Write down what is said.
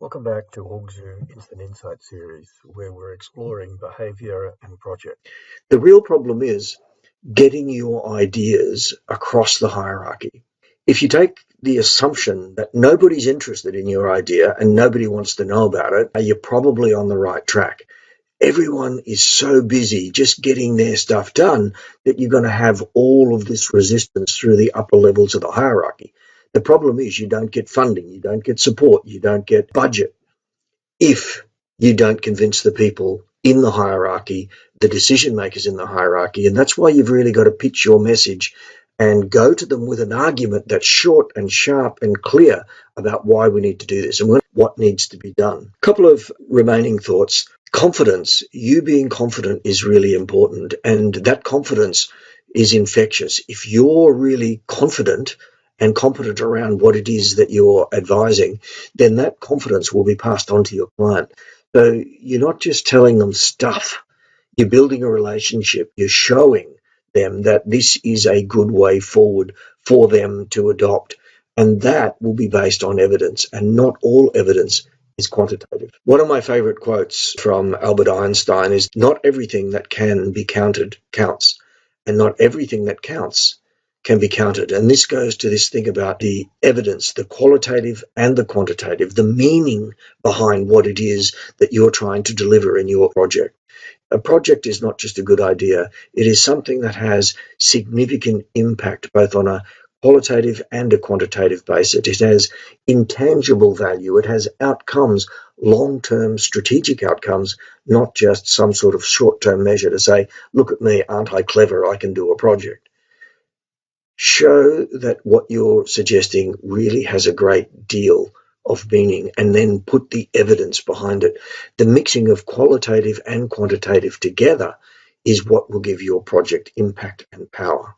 Welcome back to OrgZoo Instant Insights series, where we're exploring behavior and project. The real problem is getting your ideas across the hierarchy. If you take the assumption that nobody's interested in your idea and nobody wants to know about it, you're probably on the right track. Everyone is so busy just getting their stuff done that you're going to have all of this resistance through the upper levels of the hierarchy. The problem is you don't get funding, you don't get support, you don't get budget if you don't convince the people in the hierarchy, the decision makers in the hierarchy. And that's why you've really got to pitch your message and go to them with an argument that's short and sharp and clear about why we need to do this and what needs to be done. A couple of remaining thoughts. Confidence, you being confident is really important, and that confidence is infectious. If you're really confident and competent around what it is that you're advising, then that confidence will be passed on to your client. So you're not just telling them stuff, you're building a relationship, you're showing them that this is a good way forward for them to adopt, and that will be based on evidence, and not all evidence is quantitative. One of my favorite quotes from Albert Einstein is, "Not everything that can be counted counts, and not everything that counts can be counted." And this goes to this thing about the evidence, the qualitative and the quantitative, the meaning behind what it is that you're trying to deliver in your project. A project is not just a good idea. It is something that has significant impact both on a qualitative and a quantitative basis. It has intangible value. It has outcomes, long-term strategic outcomes, not just some sort of short-term measure to say, look at me, aren't I clever? I can do a project. Show that what you're suggesting really has a great deal of meaning, and then put the evidence behind it. The mixing of qualitative and quantitative together is what will give your project impact and power.